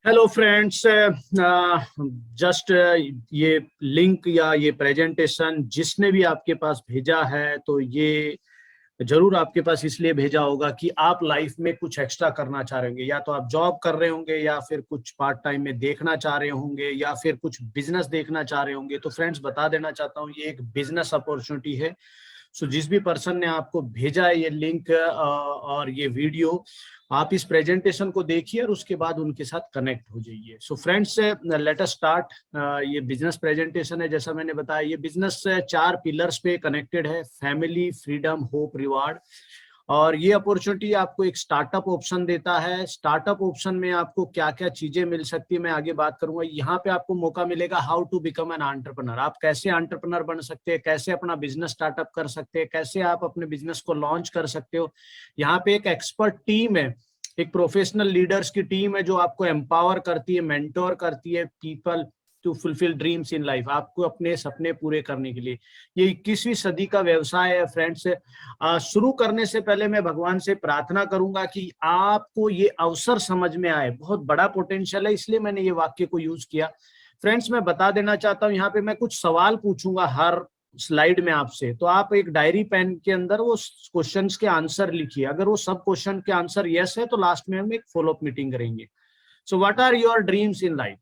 Hello friends, just ये link या ये प्रेजेंटेशन जिसने भी आपके पास भेजा है तो ये जरूर आपके पास इसलिए भेजा होगा कि आप लाइफ में कुछ एक्स्ट्रा करना चाह रहे होंगे। या तो आप जॉब कर रहे होंगे, या फिर कुछ पार्ट टाइम में देखना चाह रहे होंगे, या फिर कुछ बिजनेस देखना चाह रहे होंगे। तो फ्रेंड्स, बता देना चाहता हूँ, ये एक बिजनेस अपॉर्चुनिटी है। सो जिस भी पर्सन ने आपको भेजा है ये लिंक और ये वीडियो, आप इस प्रेजेंटेशन को देखिए और उसके बाद उनके साथ कनेक्ट हो जाइए। So friends, let us start. ये बिजनेस प्रेजेंटेशन है। जैसा मैंने बताया, ये बिजनेस 4 पिलर्स पे कनेक्टेड है: फैमिली, फ्रीडम, होप, रिवार्ड। और ये अपॉर्चुनिटी आपको एक स्टार्टअप ऑप्शन देता है। स्टार्टअप ऑप्शन में आपको क्या क्या चीजें मिल सकती है मैं आगे बात करूंगा। यहाँ पे आपको मौका मिलेगा how to become an entrepreneur. आप कैसे एंटरप्रेन्योर बन सकते हैं, कैसे अपना बिजनेस स्टार्टअप कर सकते हैं, कैसे आप अपने बिजनेस को लॉन्च कर सकते हो। यहाँ पे एक एक्सपर्ट टीम है, एक प्रोफेशनल लीडर्स की टीम है जो आपको एम्पावर करती है, मेंटोर करती है people to fulfil dreams in life, आपको अपने सपने पूरे करने के लिए। ये 21वीं सदी का व्यवसाय है फ्रेंड्स। शुरू करने से पहले मैं भगवान से प्रार्थना करूंगा कि आपको ये अवसर समझ में आए। बहुत बड़ा पोटेंशियल है, इसलिए मैंने ये वाक्य को यूज किया। फ्रेंड्स, मैं बता देना चाहता हूँ, यहाँ पे मैं कुछ सवाल पूछूंगा हर स्लाइड में आपसे, तो आप एक डायरी पेन के अंदर वो क्वेश्चंस के आंसर लिखिए। अगर वो सब क्वेश्चन के आंसर यस है तो लास्ट में हम एक फॉलोअप मीटिंग करेंगे। So what are your dreams in life?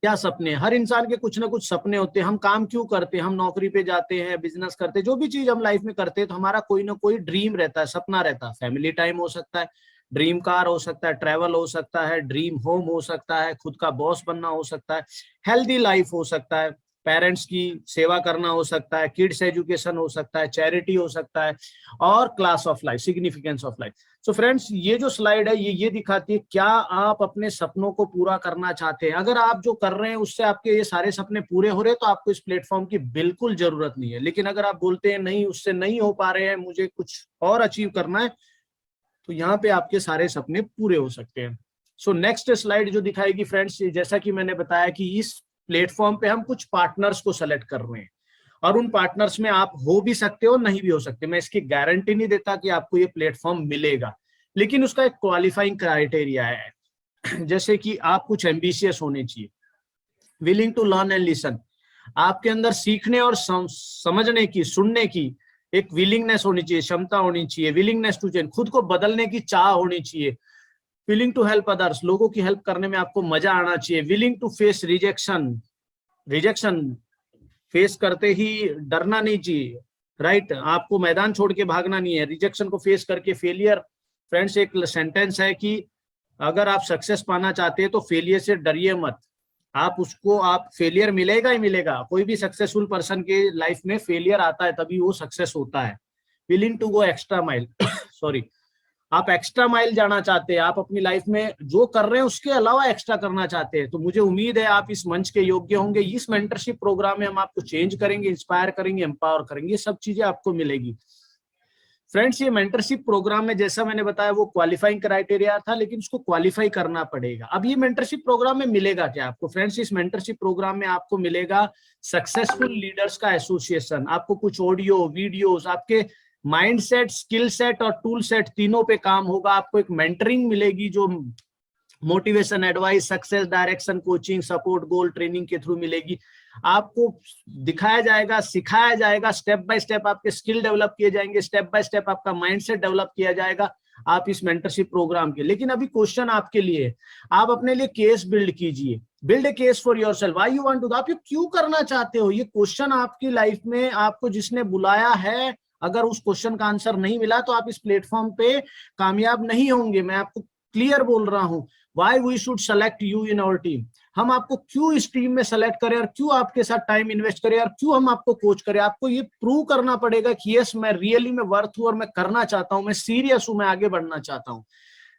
क्या सपने? हर इंसान के कुछ ना कुछ सपने होते हैं। हम काम क्यों करते हैं? हम नौकरी पे जाते हैं, बिजनेस करते हैं, जो भी चीज हम लाइफ में करते हैं तो हमारा कोई ना कोई ड्रीम रहता है, सपना रहता है। फैमिली टाइम हो सकता है, ड्रीम कार हो सकता है, ट्रैवल हो सकता है, ड्रीम होम हो सकता है, खुद का बॉस बनना हो सकता है, हेल्दी लाइफ हो सकता है, पेरेंट्स की सेवा करना हो सकता है, किड्स एजुकेशन हो सकता है, चैरिटी हो सकता है, और class of life, significance of life. So friends, ये जो स्लाइड है ये दिखाती है क्या आप अपने सपनों को पूरा करना चाहते हैं। अगर आप जो कर रहे हैं उससे आपके ये सारे सपने पूरे हो रहे हैं तो आपको इस प्लेटफॉर्म की बिल्कुल जरूरत नहीं है। लेकिन अगर आप बोलते हैं नहीं, उससे नहीं हो पा रहे हैं, मुझे कुछ और अचीव करना है, तो यहाँ पे आपके सारे सपने पूरे हो सकते हैं। सो नेक्स्ट स्लाइड जो दिखाएगी फ्रेंड्स, जैसा कि मैंने बताया कि इस प्लेटफॉर्म पे हम कुछ पार्टनर्स को सेलेक्ट कर रहे हैं, और उन पार्टनर्स में आप हो भी सकते हो, नहीं भी हो सकते। मैं इसकी गारंटी नहीं देता कि आपको ये प्लेटफॉर्म मिलेगा, लेकिन उसका एक क्वालिफाइंग क्राइटेरिया है। जैसे कि आप कुछ एम्बिशियस होने चाहिए, willing to learn and listen. आपके अंदर सीखने और समझने की, सुनने की एक विलिंगनेस होनी चाहिए, क्षमता होनी चाहिए। विलिंगनेस टू चेंज, खुद को बदलने की चाह होनी चाहिए। विलिंग टू हेल्प अदर्स, लोगों की हेल्प करने में आपको मजा आना चाहिए। Willing to face rejection, rejection face करते ही डरना नहीं चाहिए, राइट? आपको मैदान छोड़ के भागना नहीं है, रिजेक्शन को फेस करके। फेलियर, फ्रेंड्स, एक सेंटेंस है कि अगर आप सक्सेस पाना चाहते हैं तो फेलियर से डरिए मत। आप फेलियर मिलेगा ही मिलेगा। कोई भी सक्सेसफुल पर्सन के लाइफ में फेलियर आता है, तभी वो सक्सेस होता है। Willing to go extra mile, sorry, आप एक्स्ट्रा माइल जाना चाहते हैं, आप अपनी लाइफ में जो कर रहे हैं उसके अलावा एक्स्ट्रा करना चाहते हैं, तो मुझे उम्मीद है आप इस मंच के योग्य होंगे। इस मेंटरशिप प्रोग्राम में हम आपको चेंज करेंगे, इंस्पायर करेंगे, एम्पावर करेंगे, ये सब चीजें आपको मिलेगी। फ्रेंड्स, ये मेंटरशिप प्रोग्राम में जैसा मैंने बताया वो क्वालिफाइंग क्राइटेरिया था, लेकिन उसको क्वालिफाई करना पड़ेगा। अब ये मेंटरशिप प्रोग्राम में मिलेगा क्या आपको? फ्रेंड्स, इस मेंटरशिप प्रोग्राम में आपको मिलेगा सक्सेसफुल लीडर्स का एसोसिएशन। आपको कुछ ऑडियो वीडियोस, आपके माइंड सेट, स्किल सेट और टूल सेट तीनों पे काम होगा। आपको एक मेंटरिंग मिलेगी जो motivation, advice, success direction, coaching, support, goal training के थ्रू मिलेगी। आपको दिखाया जाएगा, सिखाया जाएगा, स्टेप बाय स्टेप आपके स्किल डेवलप किए जाएंगे, स्टेप बाय स्टेप आपका माइंडसेट डेवलप किया जाएगा आप इस मेंटरशिप प्रोग्राम के। लेकिन अभी क्वेश्चन आपके लिए, आप अपने लिए केस बिल्ड कीजिए। Build a case for yourself, why you want to, आप ये क्यों करना चाहते हो। ये क्वेश्चन आपकी लाइफ में आपको जिसने बुलाया है, अगर उस क्वेश्चन का आंसर नहीं मिला तो आप इस प्लेटफॉर्म पे कामयाब नहीं होंगे। मैं आपको क्लियर बोल रहा हूं। Why we should select you in our team, हम आपको क्यों इस टीम में सेलेक्ट करें और क्यों आपके साथ टाइम इन्वेस्ट करें और क्यों हम आपको कोच करें। आपको ये प्रूव करना पड़ेगा कि यस, मैं रियली में वर्थ हूं और मैं करना चाहता हूं, मैं सीरियस हूं, मैं आगे बढ़ना चाहता हूं,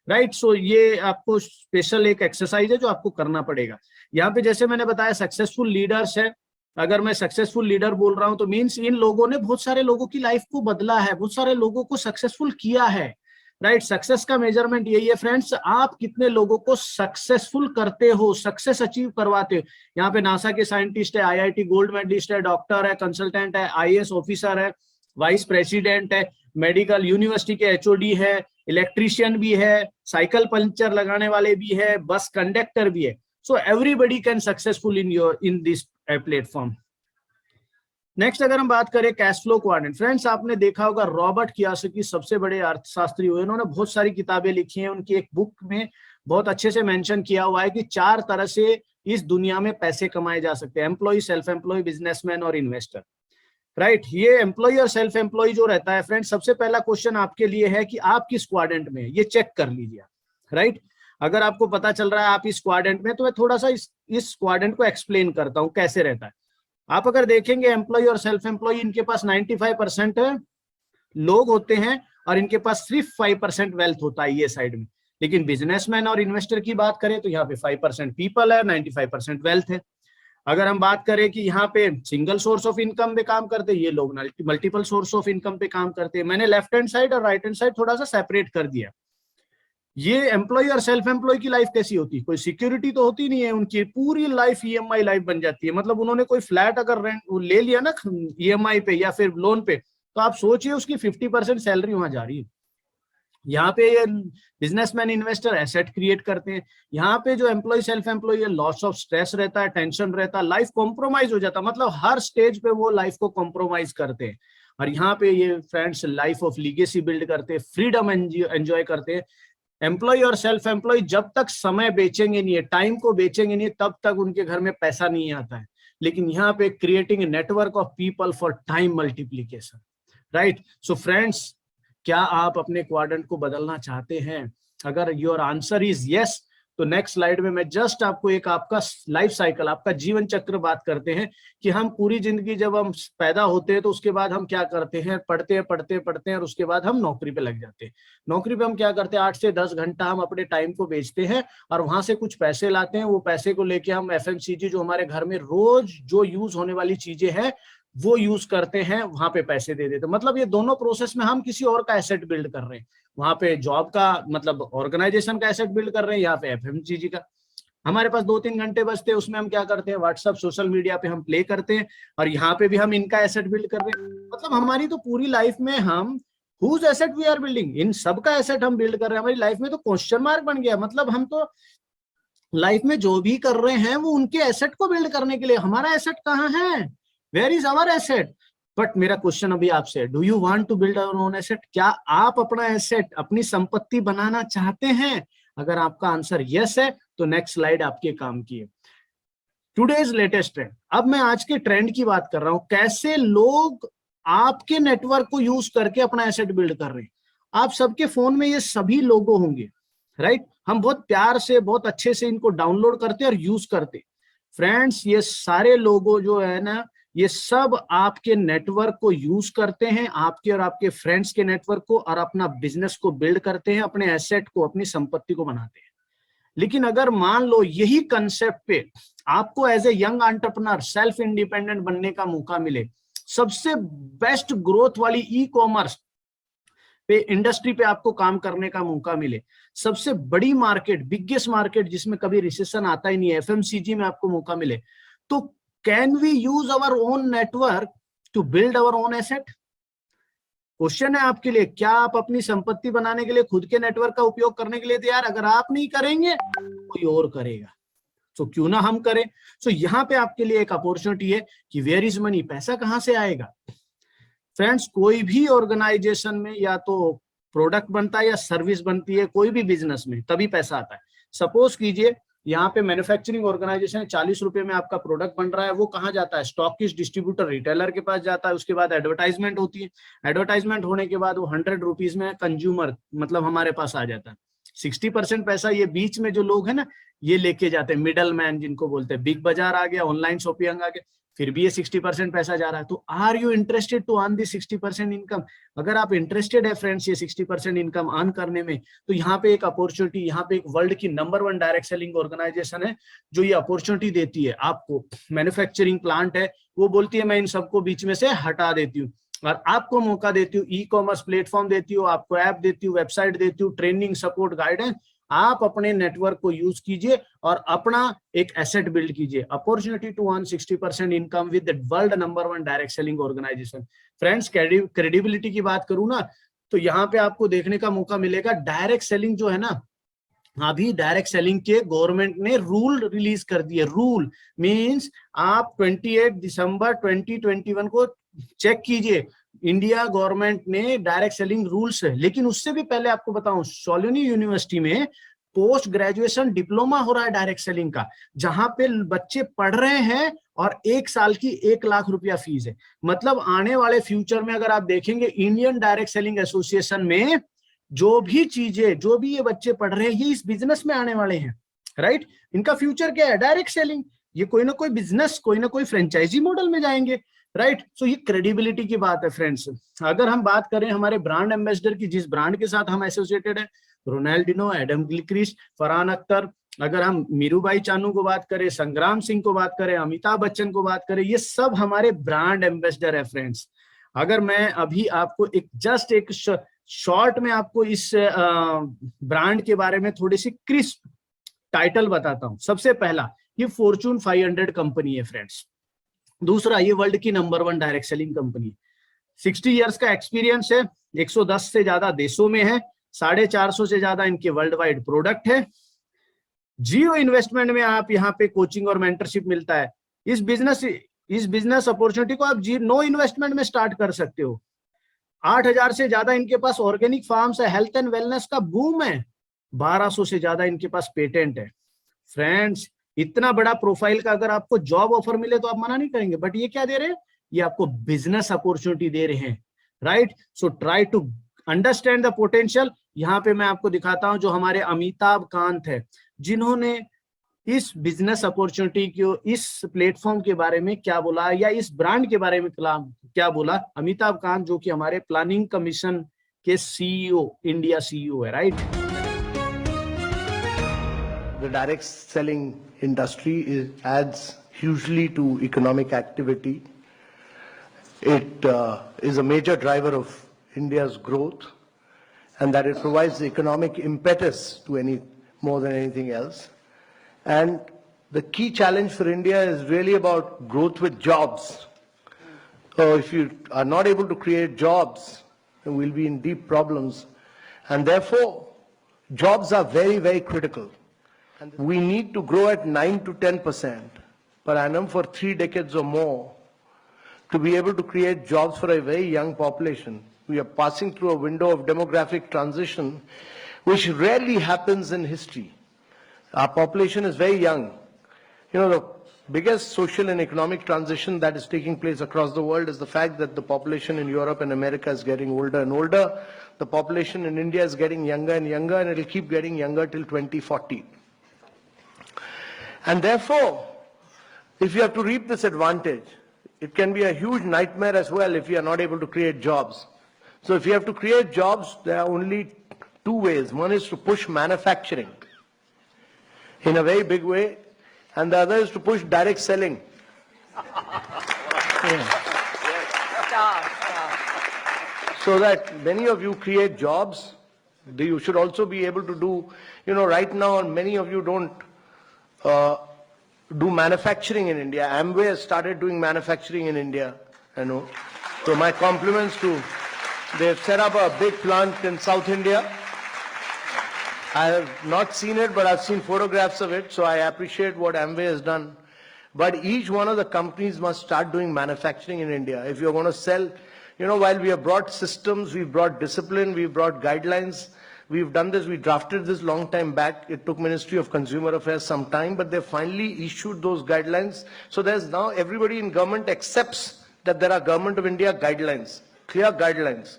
राइट? सो ये आपको स्पेशल एक एक्सरसाइज है जो आपको करना पड़ेगा। यहाँ पे जैसे मैंने बताया सक्सेसफुल लीडर्स है। अगर मैं सक्सेसफुल लीडर बोल रहा हूं तो मीन्स इन लोगों ने बहुत सारे लोगों की लाइफ को बदला है, बहुत सारे लोगों को सक्सेसफुल किया है, राइट? सक्सेस का मेजरमेंट यही है फ्रेंड्स, आप कितने लोगों को सक्सेसफुल करते हो, सक्सेस अचीव करवाते हो। यहाँ पे नासा के साइंटिस्ट है, आईआईटी गोल्ड मेडलिस्ट है, डॉक्टर है, कंसल्टेंट है, आईएएस ऑफिसर है, वाइस प्रेसिडेंट है, मेडिकल यूनिवर्सिटी के एचओडी है, इलेक्ट्रीशियन भी है, साइकिल पंचर लगाने वाले भी है, बस कंडक्टर भी है. So everybody can successful in this platform. Next अगर हम बात करें कैश फ्लो क्वाड्रेंट, फ्रेंड्स आपने देखा होगा रॉबर्ट कियोसाकी सबसे बड़े अर्थशास्त्री हुए, उन्होंने बहुत सारी किताबें लिखी हैं. उनकी एक बुक में बहुत अच्छे से मेंशन किया हुआ है कि 4 तरह से इस दुनिया में पैसे कमाए जा सकते हैं, एम्प्लॉय, सेल्फ एम्प्लॉय, बिजनेसमैन और इन्वेस्टर. राइट, ये एम्प्लॉय और सेल्फ एम्प्लॉय जो रहता है फ्रेंड्स, सबसे पहला क्वेश्चन आपके लिए है कि आप किस क्वाड्रेंट में, ये चेक कर लीजिए. राइट, अगर आपको पता चल रहा है आप इस क्वाड्रेंट में, तो मैं थोड़ा सा इस क्वाड्रेंट को एक्सप्लेन करता हूं कैसे रहता है. आप अगर देखेंगे एम्प्लॉय और सेल्फ एम्प्लॉय, इनके पास 95% लोग होते हैं और इनके पास सिर्फ 5% वेल्थ होता है ये साइड में. लेकिन बिजनेसमैन और इन्वेस्टर की बात करें तो यहाँ पे 5% पीपल है, 95% वेल्थ है. अगर हम बात करें कि यहाँ पे सिंगल सोर्स ऑफ इनकम पे काम करते हैं, ये लोग मल्टीपल सोर्स ऑफ इनकम पे काम करते हैं. मैंने लेफ्ट हैंड साइड और राइट हैंड साइड थोड़ा सा सेपरेट कर दिया. ये एम्प्लॉय और सेल्फ एम्प्लॉय की लाइफ कैसी होती है, कोई सिक्योरिटी तो होती नहीं है, उनकी पूरी लाइफ ईएमआई लाइफ बन जाती है. मतलब उन्होंने कोई फ्लैट अगर रेंट ले लिया ना ईएमआई पे या फिर लोन पे, तो आप सोचिए उसकी 50% सैलरी वहां जा रही है. यहाँ पे ये बिजनेसमैन इन्वेस्टर एसेट क्रिएट करते हैं. यहाँ पे जो एम्प्लॉय सेल्फ एम्प्लॉय है, लॉस ऑफ स्ट्रेस रहता है, टेंशन रहता है, लाइफ कॉम्प्रोमाइज हो जाता है. मतलब हर स्टेज पे वो लाइफ को कॉम्प्रोमाइज करते हैं. और यहाँ पे ये friends life of legacy build करते हैं, फ्रीडम एंजॉय करते हैं. एम्प्लॉय और सेल्फ एम्प्लॉय जब तक समय बेचेंगे नहीं है, टाइम को बेचेंगे नहीं, तब तक उनके घर में पैसा नहीं आता है. लेकिन यहाँ पे creating network of people for time multiplication. Right, so friends, क्या आप अपने क्वाड्रेंट को बदलना चाहते हैं? अगर योर आंसर इज यस, तो नेक्स्ट स्लाइड में मैं जस्ट आपको एक आपका लाइफ साइकिल, आपका जीवन चक्र बात करते हैं कि हम पूरी जिंदगी जब हम पैदा होते हैं तो उसके बाद हम क्या करते हैं, पढ़ते हैं और उसके बाद हम नौकरी पे लग जाते हैं. नौकरी पे हम क्या करते हैं, 8 से 10 घंटा हम अपने टाइम को बेचते हैं और वहां से कुछ पैसे लाते हैं. वो पैसे को लेके हम एफएमसीजी, जो हमारे घर में रोज जो यूज होने वाली चीजें हैं, वो यूज करते हैं, वहां पे पैसे दे देते. मतलब ये दोनों प्रोसेस में हम किसी और का एसेट बिल्ड कर रहे हैं. वहां पे जॉब का मतलब ऑर्गेनाइजेशन का एसेट बिल्ड कर रहे हैं, यहाँ पे एफएमसीजी का. हमारे पास 2-3 घंटे बचते हैं, उसमें हम क्या करते हैं, व्हाट्सएप सोशल मीडिया पे हम प्ले करते हैं और यहाँ पे भी हम इनका एसेट बिल्ड कर रहे हैं. मतलब हमारी तो पूरी लाइफ में हम whose asset we are building, इन सबका एसेट हम बिल्ड कर रहे हैं. हमारी लाइफ में तो क्वेश्चन मार्क बन गया. मतलब हम तो लाइफ में जो भी कर रहे हैं वो उनके एसेट को बिल्ड करने के लिए. हमारा एसेट कहाँ है, where is our asset? But मेरा क्वेश्चन अभी आपसे, do you want to build our own asset? क्या आप अपना एसेट, अपनी संपत्ति बनाना चाहते हैं? अगर आपका आंसर यस है तो नेक्स्ट स्लाइड आपके काम की है. Today's latest trend. अब मैं आज के ट्रेंड की बात कर रहा हूं, कैसे लोग आपके नेटवर्क को यूज करके अपना एसेट बिल्ड कर रहे हैं. आप सबके फोन में ये सभी लोगो होंगे. राइट, हम बहुत प्यार से, बहुत अच्छे से इनको डाउनलोड करते और यूज करते. फ्रेंड्स, ये सारे लोगो जो है ना, ये सब आपके नेटवर्क को यूज करते हैं, आपके और आपके फ्रेंड्स के नेटवर्क को, और अपना बिजनेस को बिल्ड करते हैं, अपने एसेट को, अपनी संपत्ति को बनाते हैं. लेकिन अगर मान लो यही कंसेप्ट पे आपको as a young entrepreneur self independent बनने का मौका मिले, सबसे बेस्ट ग्रोथ वाली ई कॉमर्स पे इंडस्ट्री पे आपको काम करने का मौका मिले, सबसे बड़ी मार्केट, बिगेस्ट मार्केट जिसमें कभी रिसेशन आता ही नहीं है, एफएमसीजी में आपको मौका मिले, तो can we use our own network to build our own asset? Question है आपके लिए, क्या आप अपनी संपत्ति बनाने के लिए खुद के नेटवर्क का उपयोग करने के लिए तैयार? अगर आप नहीं करेंगे कोई और करेगा, तो क्यों ना हम करें. सो यहाँ पे आपके लिए एक अपॉर्चुनिटी है कि वेयर इज मनी, पैसा कहां से आएगा? फ्रेंड्स, कोई भी ऑर्गेनाइजेशन में या तो प्रोडक्ट बनता है या सर्विस बनती है, कोई भी बिजनेस में तभी पैसा आता है. सपोज कीजिए यहाँ पे मैन्युफैक्चरिंग ऑर्गेनाइजेशन है, 40 रुपए में आपका प्रोडक्ट बन रहा है, वो कहाँ जाता है? स्टॉकिस्ट, डिस्ट्रीब्यूटर, रिटेलर के पास जाता है. उसके बाद एडवर्टाइजमेंट होती है, एडवर्टाइजमेंट होने के बाद वो 100 रुपीज में कंज्यूमर मतलब हमारे पास आ जाता है. 60% पैसा ये बीच में जो लोग है ना, ये लेके जाते हैं, मिडल मैन जिनको बोलते हैं. बिग बाजार आ गया, ऑनलाइन शॉपिंग आ गया, फिर भी ये 60% पैसा जा रहा है. तो are you interested to earn this 60% income? अगर आप इंटरेस्टेड है फ्रेंड्स ये 60% इनकम अर्न करने में, तो यहाँ पे एक अपॉर्चुनिटी, यहाँ पे एक वर्ल्ड की नंबर 1 डायरेक्ट सेलिंग ऑर्गेनाइजेशन है जो ये अपॉर्चुनिटी देती है आपको. मैन्युफैक्चरिंग प्लांट है, वो बोलती है मैं इन सबको बीच में से हटा देती हूँ और आपको मौका देती हूँ, ई कॉमर्स प्लेटफॉर्म देती हूँ, आपको ऐप देती हूँ, वेबसाइट देती हूँ, ट्रेनिंग, सपोर्ट, गाइडेंस. आप अपने नेटवर्क को यूज कीजिए और अपना एक एसेट बिल्ड कीजिए. Opportunity to earn 60% income with the world number 1 direct selling organisation. Friends, credibility की बात करूं ना, तो यहाँ पे आपको देखने का मौका मिलेगा डायरेक्ट सेलिंग जो है ना, अभी डायरेक्ट सेलिंग के गवर्नमेंट ने रूल रिलीज कर दिए। रूल मींस आप 28 दिसंबर 2021 को चेक कीजिए, इंडिया गवर्नमेंट ने डायरेक्ट सेलिंग रूल्स है। लेकिन उससे भी पहले आपको बताऊं, सोलिनी यूनिवर्सिटी में पोस्ट ग्रेजुएशन डिप्लोमा हो रहा है डायरेक्ट सेलिंग का, जहां पे बच्चे पढ़ रहे हैं और 1 साल की 1 लाख रुपया फीस है। मतलब आने वाले फ्यूचर में अगर आप देखेंगे, इंडियन डायरेक्ट सेलिंग एसोसिएशन में जो भी चीजें, जो भी ये बच्चे पढ़ रहे हैं, ये इस बिजनेस में आने वाले हैं, राइट। इनका फ्यूचर क्या है? Direct selling. ये कोई ना कोई बिजनेस, कोई ना कोई फ्रेंचाइजी मॉडल में जाएंगे, राइट। सो ये क्रेडिबिलिटी की बात है फ्रेंड्स। अगर हम बात करें हमारे ब्रांड एम्बेसडर की, जिस ब्रांड के साथ हम एसोसिएटेड है, Ronaldinho, Adam Gilchrist, Farhan Akhtar, अगर हम मीरूबाई चानू को बात करें, संग्राम सिंह को बात करें, अमिताभ बच्चन को बात करें, ये सब हमारे ब्रांड एम्बेसडर है फ्रेंड्स। अगर मैं अभी आपको एक शॉर्ट में आपको इस ब्रांड के बारे में थोड़ी सी क्रिस्प टाइटल बताता हूं। सबसे पहला, ये फॉर्च्यून 500 कंपनी है फ्रेंड्स। दूसरा, ये वर्ल्ड की नंबर 1 डायरेक्ट सेलिंग कंपनी है। 60 इयर्स का एक्सपीरियंस है, 110 से ज्यादा देशों में है, 450 से ज्यादा इनके वर्ल्ड वाइड प्रोडक्ट है। 0 इन्वेस्टमेंट में आप यहाँ पे कोचिंग और मेंटरशिप मिलता है। इस बिजनेस अपॉर्चुनिटी को आप नो इन्वेस्टमेंट में स्टार्ट कर सकते हो। 8000 से ज्यादा इनके पास ऑर्गेनिक फार्म्स है, हेल्थ एंड वेलनेस का बूम है, 1200 से ज्यादा इनके पास पेटेंट है। फ्रेंड्स, इतना बड़ा प्रोफाइल का अगर आपको जॉब ऑफर मिले तो आप मना नहीं करेंगे, बट ये क्या दे रहे हैं? ये आपको बिजनेस अपॉर्चुनिटी दे रहे हैं, right. So try to understand the potential. यहाँ पे मैं आपको दिखाता हूं जो हमारे अमिताभ कांत है, जिन्होंने इस बिजनेस अपॉर्चुनिटी को, इस प्लेटफॉर्म के बारे में क्या बोला, या इस ब्रांड के बारे में क्या बोला। अमिताभ कांत जो कि हमारे प्लानिंग कमीशन के सीईओ, इंडिया सीईओ है, right. The direct selling industry adds hugely to economic activity. It is a major driver of India's growth, and that it provides the economic impetus to more than anything else. And the key challenge for India is really about growth with jobs. So if you are not able to create jobs, then we'll be in deep problems. And therefore, jobs are very, very critical. And we need to grow at 9 to 10% per annum for 3 decades or more to be able to create jobs for a very young population. We are passing through a window of demographic transition which rarely happens in history. Our population is very young. You know, the biggest social and economic transition that is taking place across the world is the fact that the population in Europe and America is getting older and older. The population in India is getting younger and younger, and it will keep getting younger till 2040. And therefore, if you have to reap this advantage, it can be a huge nightmare as well if you are not able to create jobs. So if you have to create jobs, there are only 2 ways. One is to push manufacturing in a very big way, and the other is to push direct selling. So that many of you create jobs. You should also be able to do, you know, right now many of you don't do manufacturing in India. Amway has started doing manufacturing in India, I know. So my compliments to, they've set up a big plant in South India. I have not seen it, but I've seen photographs of it, so I appreciate what Amway has done. But each one of the companies must start doing manufacturing in India. If you're going to sell, you know, while we have brought systems, we've brought discipline, we've brought guidelines, we've done this, we drafted this long time back. It took Ministry of Consumer Affairs some time, but they finally issued those guidelines. So there's now everybody in government accepts that there are Government of India guidelines, clear guidelines.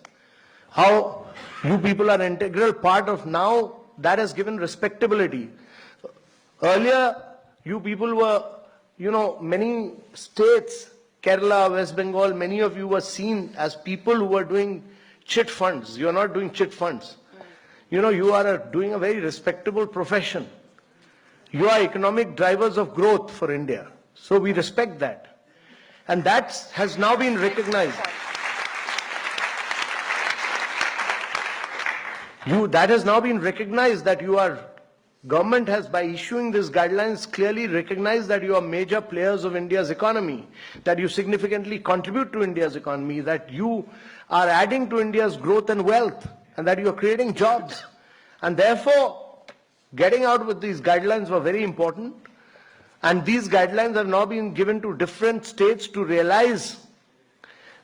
How you people are an integral part of now, that has given respectability. Earlier, you people were, you know, many states, Kerala, West Bengal, many of you were seen as people who were doing chit funds. You're not doing chit funds. You know, you are doing a very respectable profession. You are economic drivers of growth for India. So we respect that. And that has now been recognized. That has now been recognized that you are Government has, by issuing these guidelines, clearly recognized that you are major players of India's economy, that you significantly contribute to India's economy, that you are adding to India's growth and wealth, and that you are creating jobs. And therefore, getting out with these guidelines were very important. And these guidelines have now been given to different states to realize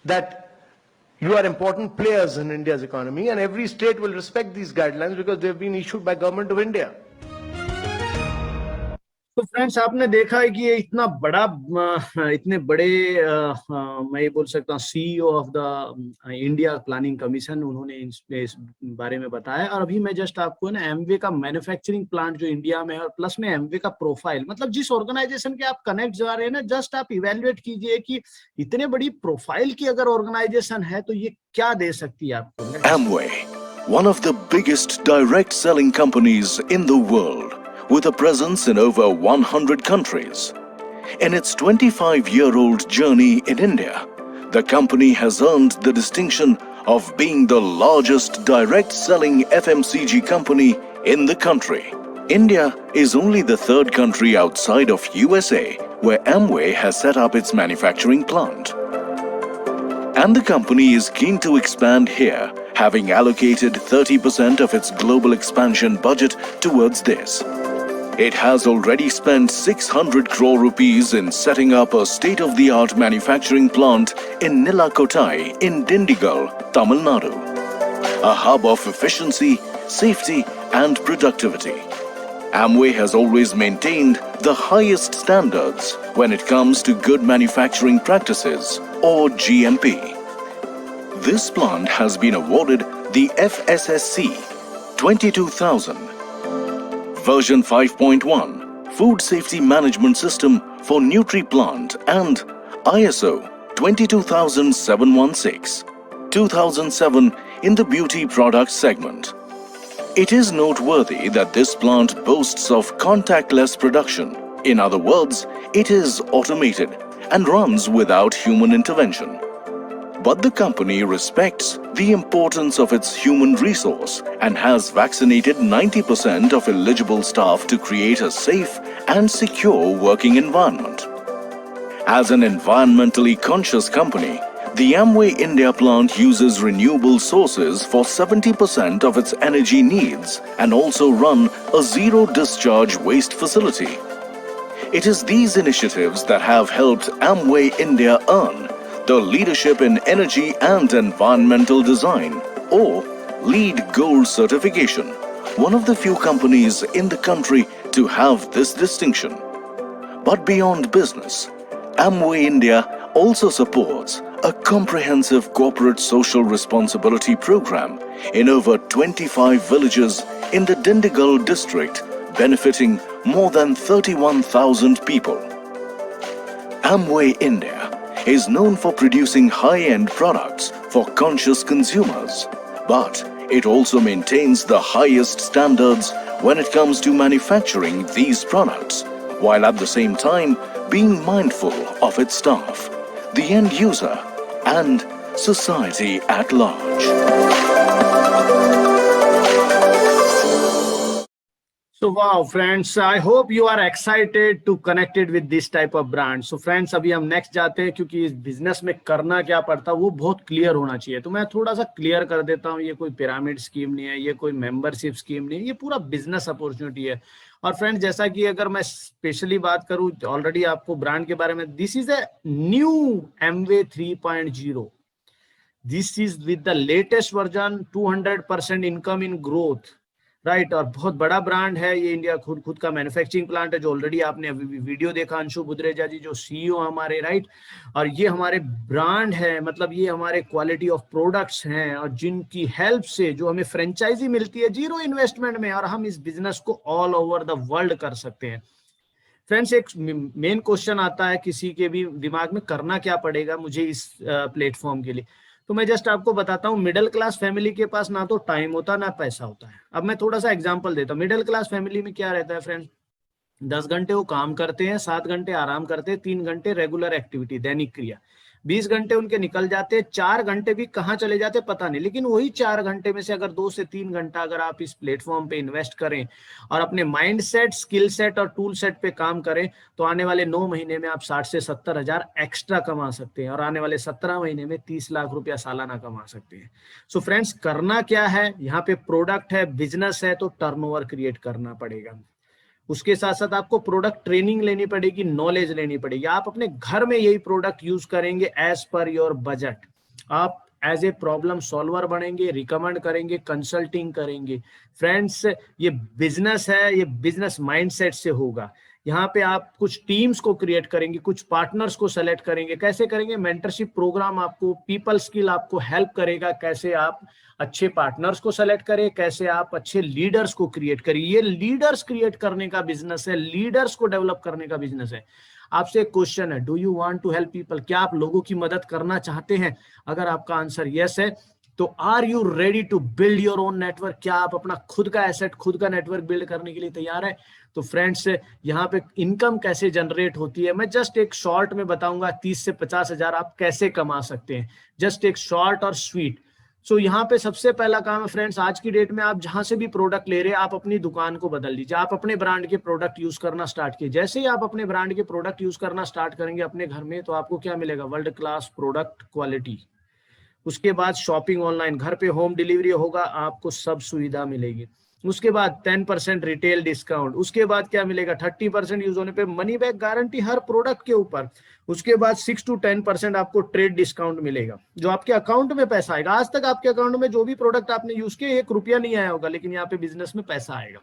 that you are important players in India's economy, and every state will respect these guidelines because they have been issued by Government of India. तो friends, आपने देखा है कि ये इतना बड़ा इतने बड़े मैं ये बोल सकता हूँ CEO of the India planning commission, उन्होंने इस बारे में बताया। और अभी मैं जस्ट आपको ना एमवे का मैन्युफैक्चरिंग प्लांट जो इंडिया में है और प्लस में एमवे का प्रोफाइल, मतलब जिस ऑर्गेनाइजेशन के आप कनेक्ट जा रहे हैं ना, जस्ट आप इवेल्युएट कीजिए कि इतने बड़ी प्रोफाइल की अगर ऑर्गेनाइजेशन है तो ये क्या दे सकती है आपको। Amway, one of the biggest direct selling companies in the world, with a presence in over 100 countries. In its 25-year-old journey in India, the company has earned the distinction of being the largest direct selling FMCG company in the country. India is only the third country outside of USA where Amway has set up its manufacturing plant. And the company is keen to expand here, having allocated 30% of its global expansion budget towards this. It has already spent 600 crore rupees in setting up a state-of-the-art manufacturing plant in Nilakottai in Dindigul, Tamil Nadu, a hub of efficiency, safety and productivity. Amway has always maintained the highest standards when it comes to good manufacturing practices, or GMP. This plant has been awarded the FSSC 22000 version 5.1 Food Safety Management System for NutriPlant and ISO 22716 2007 in the beauty products segment. It is noteworthy that this plant boasts of contactless production. In other words, it is automated and runs without human intervention. But the company respects the importance of its human resource and has vaccinated 90% of eligible staff to create a safe and secure working environment. As an environmentally conscious company, the Amway India plant uses renewable sources for 70% of its energy needs and also run a zero-discharge waste facility. It is these initiatives that have helped Amway India earn the Leadership in Energy and Environmental Design, or LEED Gold certification, one of the few companies in the country to have this distinction. But beyond business, Amway India also supports a comprehensive corporate social responsibility program in over 25 villages in the Dindigul district, benefiting more than 31,000 people. Amway India is known for producing high-end products for conscious consumers, but it also maintains the highest standards when it comes to manufacturing these products, while at the same time being mindful of its staff, the end user, and society at large. So wow friends, I hope you are excited to connected with this type of brand. So friends, अभी हम next जाते हैं, क्योंकि इस business में करना क्या पड़ता है वो बहुत क्लियर होना चाहिए। तो मैं थोड़ा सा क्लियर कर देता हूँ, ये कोई पिरामिड स्कीम नहीं है, ये कोई मेंबरशिप स्कीम नहीं है, ये पूरा बिजनेस अपॉर्चुनिटी है। और फ्रेंड्स, जैसा कि अगर मैं स्पेशली बात करूँ, ऑलरेडी आपको ब्रांड के बारे में, this is a new Amway 3.0, this is with the latest version, 200% income in growth, right. और बहुत बड़ा ब्रांड है ये, इंडिया खुद का मैन्युफैक्चरिंग प्लांट है, जो ऑलरेडी आपने वीडियो देखा, अंशु बुद्रेजा जी जो CEO हमारे, राइट। और ये हमारे ब्रांड है, मतलब ये हमारे क्वालिटी ऑफ प्रोडक्ट्स हैं, और जिनकी हेल्प से जो हमें फ्रेंचाइजी मिलती है जीरो इन्वेस्टमेंट में, और हम इस बिजनेस को ऑल ओवर द वर्ल्ड कर सकते हैं। फ्रेंड्स, एक मेन क्वेश्चन आता है किसी के भी दिमाग में, करना क्या पड़ेगा मुझे इस प्लेटफॉर्म के लिए। तो मैं जस्ट आपको बताता हूँ, मिडिल क्लास फैमिली के पास ना तो टाइम होता ना पैसा होता है। अब मैं थोड़ा सा एग्जांपल देता हूँ। मिडिल क्लास फैमिली में क्या रहता है फ्रेंड्स, 10 घंटे वो काम करते हैं, 7 घंटे आराम करते हैं, 3 घंटे रेगुलर एक्टिविटी दैनिक क्रिया, 20 घंटे उनके निकल जाते, 4 घंटे भी कहाँ चले जाते पता नहीं, लेकिन वही 4 घंटे में से अगर 2 से 3 घंटा अगर आप इस प्लेटफॉर्म पे इन्वेस्ट करें और अपने माइंड सेट, स्किल सेट और टूल सेट पे काम करें, तो आने वाले 9 महीने में आप 60 से 70 हजार एक्स्ट्रा कमा सकते हैं और आने वाले 17 महीने में 30 लाख रुपया सालाना कमा सकते हैं। सो फ्रेंड्स, करना क्या है यहाँ पे, प्रोडक्ट है, बिजनेस है, तो टर्नओवर क्रिएट करना पड़ेगा। उसके साथ साथ आपको प्रोडक्ट ट्रेनिंग लेनी पड़ेगी, नॉलेज लेनी पड़ेगी। आप अपने घर में यही प्रोडक्ट यूज करेंगे एज पर योर बजट। आप एज ए प्रॉब्लम सॉल्वर बनेंगे, रिकमेंड करेंगे, कंसल्टिंग करेंगे। फ्रेंड्स, ये बिजनेस है, ये बिजनेस माइंडसेट से होगा। यहाँ पे आप कुछ टीम्स को क्रिएट करेंगे, कुछ पार्टनर्स को सेलेक्ट करेंगे। कैसे करेंगे? मेंटरशिप प्रोग्राम आपको, पीपल स्किल आपको हेल्प करेगा, कैसे आप अच्छे पार्टनर्स को सेलेक्ट करें, कैसे आप अच्छे लीडर्स को क्रिएट करें। ये लीडर्स क्रिएट करने का बिजनेस है, लीडर्स को डेवलप करने का बिजनेस है। आपसे एक क्वेश्चन है, do you want to help people? क्या आप लोगों की मदद करना चाहते हैं? अगर आपका आंसर यस है तो are you ready to build your own network? क्या आप अपना खुद का एसेट, खुद का नेटवर्क बिल्ड करने के लिए तैयार है? तो फ्रेंड्स, यहाँ पे इनकम कैसे जनरेट होती है मैं जस्ट एक शॉर्ट में बताऊंगा। 30 से 50 हजार आप कैसे कमा सकते हैं, जस्ट एक शॉर्ट और स्वीट। सो यहाँ पे सबसे पहला काम है फ्रेंड्स, आज की डेट में आप जहां से भी प्रोडक्ट ले रहे हैं, आप अपनी दुकान को बदल लीजिए। आप अपने ब्रांड के प्रोडक्ट यूज करना स्टार्ट कीजिए। जैसे ही आप अपने ब्रांड के प्रोडक्ट यूज करना स्टार्ट करेंगे अपने घर में, तो आपको क्या मिलेगा? World class product quality. उसके बाद शॉपिंग ऑनलाइन, घर पे होम डिलीवरी होगा, आपको सब सुविधा मिलेगी। उसके बाद 10% रिटेल डिस्काउंट। उसके बाद क्या मिलेगा? 30% यूज होने पे मनी बैक गारंटी हर प्रोडक्ट के ऊपर। उसके बाद 6 to 10% आपको ट्रेड डिस्काउंट मिलेगा, जो आपके अकाउंट में पैसा आएगा। आज तक आपके अकाउंट में जो भी प्रोडक्ट आपने यूज किए, 1 रुपया नहीं आया होगा, लेकिन यहाँ पे बिजनेस में पैसा आएगा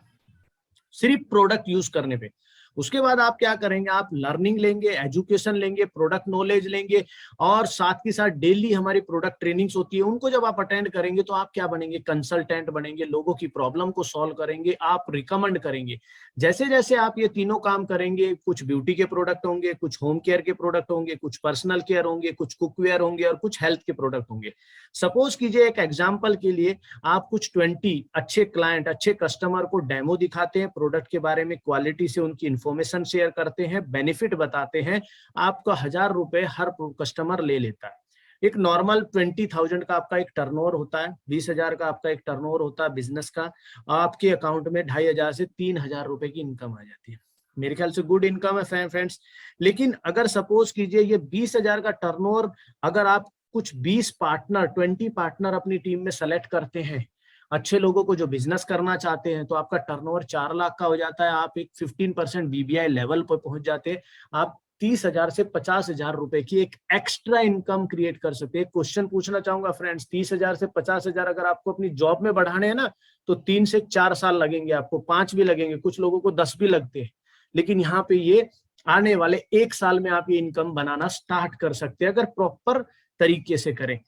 सिर्फ प्रोडक्ट यूज करने पे। उसके बाद आप क्या करेंगे? आप लर्निंग लेंगे, एजुकेशन लेंगे, प्रोडक्ट नॉलेज लेंगे, और साथ के साथ डेली हमारी प्रोडक्ट ट्रेनिंग्स होती है, उनको जब आप अटेंड करेंगे तो आप क्या बनेंगे? कंसल्टेंट बनेंगे, लोगों की प्रॉब्लम को सॉल्व करेंगे, आप रिकमेंड करेंगे। जैसे जैसे आप ये तीनों काम करेंगे, कुछ ब्यूटी के प्रोडक्ट होंगे, कुछ होम केयर के प्रोडक्ट होंगे, कुछ पर्सनल केयर होंगे, कुछ कुकवेयर होंगे और कुछ हेल्थ के प्रोडक्ट होंगे। सपोज कीजिए, एक एग्जाम्पल के लिए, आप कुछ 20 अच्छे क्लाइंट, अच्छे कस्टमर को डेमो दिखाते हैं, प्रोडक्ट के बारे में क्वालिटी से उनकी इंफॉर्मेशन शेयर करते हैं, बेनिफिट बताते हैं, आपका 1000 रुपए हर कस्टमर ले लेता है। एक नॉर्मल 20,000 का आपका एक टर्नओवर होता है, 20,000 का आपका एक टर्नओवर होता है बिजनेस का, आपके अकाउंट में 2,500 से 3,000 रुपए की इनकम आ जाती है। मेरे ख्याल से गुड इनकम है फ्रेंड्स। लेकिन अगर सपोज कीजिए ये 20,000 का टर्नओवर, अगर आप कुछ 20 पार्टनर, 20 पार्टनर अपनी टीम में सेलेक्ट करते हैं, अच्छे लोगों को जो बिजनेस करना चाहते हैं, तो आपका टर्नओवर 4 लाख का हो जाता है। आप एक 15% बीबीआई लेवल पर पहुंच जाते हैं। आप 30,000 से 50,000 रुपए की एक एक्स्ट्रा इनकम क्रिएट कर सकते हैं। क्वेश्चन पूछना चाहूंगा फ्रेंड्स, 30,000 से 50,000 अगर आपको अपनी जॉब में बढ़ाने हैं ना, तो 3 से 4 साल लगेंगे, आपको 5 भी लगेंगे, कुछ लोगों को 10 भी लगते हैं। लेकिन यहाँ पे ये आने वाले 1 साल में आप ये इनकम बनाना स्टार्ट कर सकते हैं, अगर प्रॉपर तरीके से करें।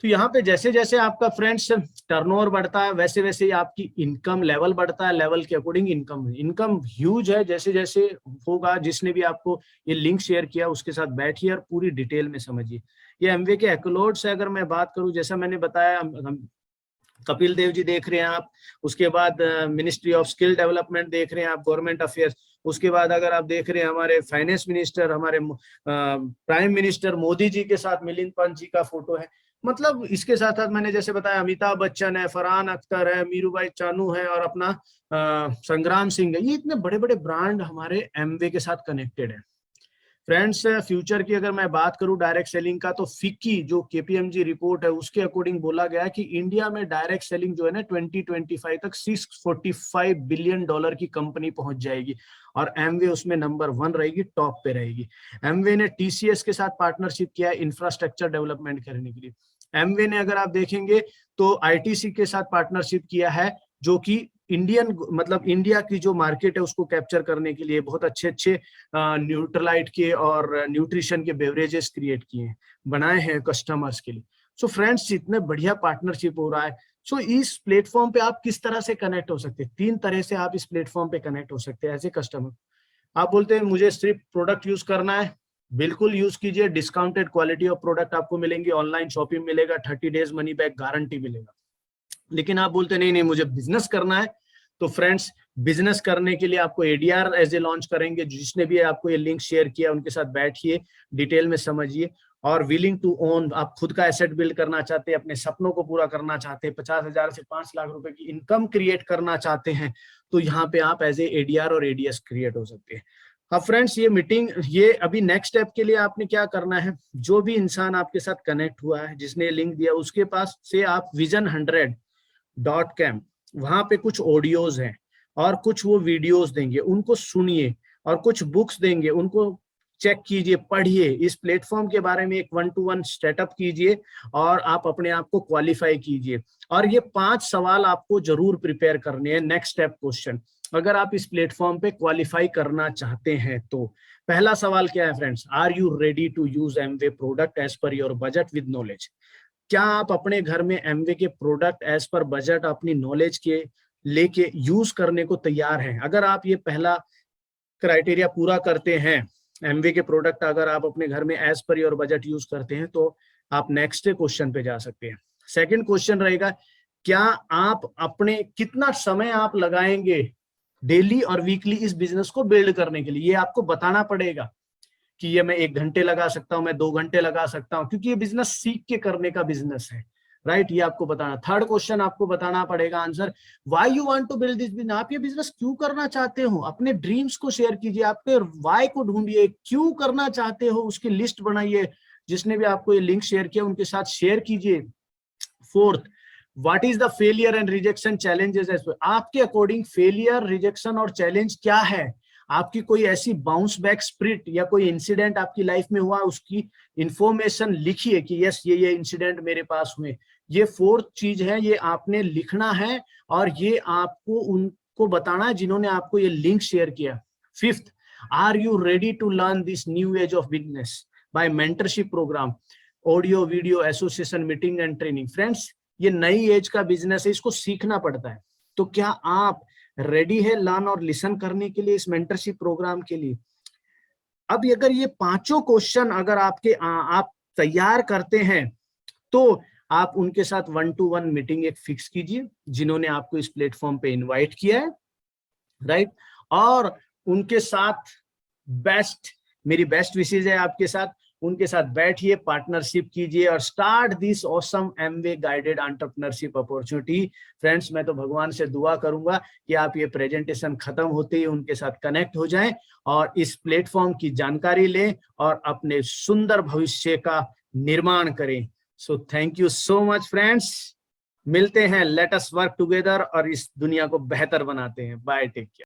तो यहाँ पे जैसे जैसे आपका फ्रेंड्स टर्नओवर बढ़ता है, वैसे वैसे ही आपकी इनकम लेवल बढ़ता है, लेवल के अकॉर्डिंग इनकम ह्यूज है। जैसे जैसे होगा, जिसने भी आपको ये लिंक शेयर किया उसके साथ बैठिए और पूरी डिटेल में समझिए। ये एमवे के एक्लोड्स है। अगर मैं बात करूं, जैसा मैंने बताया, कपिल देव जी देख रहे हैं आप, उसके बाद मिनिस्ट्री ऑफ स्किल डेवलपमेंट देख रहे हैं आप, गवर्नमेंट अफेयर्स। उसके बाद अगर आप देख रहे हैं हमारे फाइनेंस मिनिस्टर, हमारे प्राइम मिनिस्टर मोदी जी के साथ मिलिंद पंत जी का फोटो है। मतलब इसके साथ साथ मैंने जैसे बताया, अमिताभ बच्चन है, फरहान अख्तर है, मीरूभाई चानू है और अपना संग्राम सिंह है। ये इतने बड़े बड़े ब्रांड हमारे एमवे के साथ कनेक्टेड है। फ्रेंड्स, फ्यूचर की अगर मैं बात करूं डायरेक्ट सेलिंग का, तो फिक्की जो केपीएमजी रिपोर्ट है उसके अकॉर्डिंग बोला गया है कि इंडिया में डायरेक्ट सेलिंग जो है ना 2025 तक $645 बिलियन की कंपनी पहुंच जाएगी और एमवे उसमें नंबर 1 रहेगी, टॉप पे रहेगी। एमवे ने टीसीएस के साथ पार्टनरशिप किया है इंफ्रास्ट्रक्चर डेवलपमेंट करने के लिए। एमवे ने अगर आप देखेंगे तो आईटीसी के साथ पार्टनरशिप किया है, जो कि इंडिया की जो मार्केट है उसको कैप्चर करने के लिए बहुत अच्छे अच्छे न्यूट्रलाइट के और न्यूट्रिशन के बेवरेजेस क्रिएट किए हैं, बनाए हैं कस्टमर्स के लिए। सो फ्रेंड्स, इतने बढ़िया पार्टनरशिप हो रहा है। सो इस प्लेटफॉर्म पे आप किस तरह से कनेक्ट हो सकते हैं? 3 तरह से आप इस प्लेटफॉर्म पे कनेक्ट हो सकते हैं एज ए कस्टमर। आप बोलते हैं मुझे सिर्फ प्रोडक्ट यूज करना है, बिल्कुल यूज कीजिए। डिस्काउंटेड क्वालिटी ऑफ प्रोडक्ट आपको मिलेंगे, ऑनलाइन शॉपिंग मिलेगा, 30 डेज मनी बैक गारंटी मिलेगा। लेकिन आप बोलते नहीं नहीं मुझे बिजनेस करना है, तो फ्रेंड्स बिजनेस करने के लिए आपको एडीआर एज ए लॉन्च करेंगे। जिसने भी आपको ये लिंक शेयर किया उनके साथ बैठिए, डिटेल में समझिए। और विलिंग टू ओन, आप खुद का एसेट बिल्ड करना चाहते हैं, अपने सपनों को पूरा करना चाहते हैं, 50,000 से 5 लाख रुपए की इनकम क्रिएट करना चाहते हैं, तो यहाँ पे आप एज ए एडीआर और एडीएस क्रिएट हो सकते हैं। अब फ्रेंड्स ये मीटिंग, ये अभी नेक्स्ट स्टेप के लिए आपने क्या करना है, जो भी इंसान आपके साथ कनेक्ट हुआ है, जिसने लिंक दिया, उसके पास से आप vision100.com, वहां पे कुछ ऑडियोज हैं और कुछ वो वीडियोस देंगे, उनको सुनिए, और कुछ बुक्स देंगे, उनको चेक कीजिए, पढ़िए, इस प्लेटफॉर्म के बारे में एक 1-to-1 स्टार्टअप कीजिए और आप अपने आप को क्वालिफाई कीजिए। और ये 5 सवाल आपको जरूर प्रिपेयर करने हैं, नेक्स्ट स्टेप क्वेश्चन, अगर आप इस प्लेटफॉर्म पे क्वालिफाई करना चाहते हैं तो। पहला सवाल क्या है friends, are you ready to use Amway product as per your budget with knowledge? क्या आप अपने घर में एमवे के प्रोडक्ट एज पर बजट अपनी नॉलेज के लेके यूज करने को तैयार हैं? अगर आप ये पहला क्राइटेरिया पूरा करते हैं, एमवे के प्रोडक्ट अगर आप अपने घर में as per your budget use करते हैं, तो आप नेक्स्ट क्वेश्चन पे जा सकते हैं। सेकंड क्वेश्चन रहेगा, क्या आप अपने, कितना समय आप लगाएंगे डेली और वीकली इस बिजनेस को बिल्ड करने के लिए? ये आपको बताना पड़ेगा कि ये मैं 1 घंटे लगा सकता हूं, मैं 2 घंटे लगा सकता हूं, क्योंकि ये बिजनेस सीख के करने का बिजनेस है, राइट? ये आपको बताना। थर्ड क्वेश्चन आपको बताना पड़ेगा answer, why you want to build this business, आप ये बिजनेस क्यों करना चाहते हो? अपने ड्रीम्स को शेयर कीजिए, आपके व्हाई को ढूंढिए, क्यों करना चाहते हो उसकी लिस्ट बनाइए, जिसने भी आपको ये लिंक शेयर किया उनके साथ शेयर कीजिए। Fourth, what is the failure and rejection challenges? आपके अकॉर्डिंग फेलियर, रिजेक्शन और चैलेंज क्या है? आपकी कोई ऐसी बाउंस बैक स्पिरिट या कोई इंसिडेंट आपकी लाइफ में हुआ, उसकी इंफॉर्मेशन लिखिए कि यस ये इंसिडेंट मेरे पास हुए। ये फोर्थ चीज है, ये आपने लिखना है और ये आपको उनको बताना है जिन्होंने आपको ये लिंक शेयर किया। Fifth, are you ready to learn this new age of business by mentorship program, audio video association meeting and training? Friends ये नई एज का बिजनेस है, इसको सीखना पड़ता है। तो क्या आप रेडी है लर्न और लिसन करने के लिए इस मेंटरशिप प्रोग्राम के लिए? अब अगर ये 5 क्वेश्चन अगर आपके आप तैयार करते हैं, तो आप उनके साथ 1-to-1 मीटिंग एक फिक्स कीजिए, जिन्होंने आपको इस प्लेटफॉर्म पे इनवाइट किया है, राइट? और उनके साथ मेरी बेस्ट विशेष है आपके साथ, उनके साथ बैठिए, पार्टनरशिप कीजिए और start this awesome Amway guided entrepreneurship opportunity. Friends मैं तो भगवान से दुआ करूंगा कि आप ये प्रेजेंटेशन खत्म होते ही उनके साथ कनेक्ट हो जाएं और इस प्लेटफॉर्म की जानकारी लें और अपने सुंदर भविष्य का निर्माण करें। So thank you so much friends, मिलते हैं, लेट अस वर्क टुगेदर और इस दुनिया को बेहतर बनाते हैं। Bye, take care.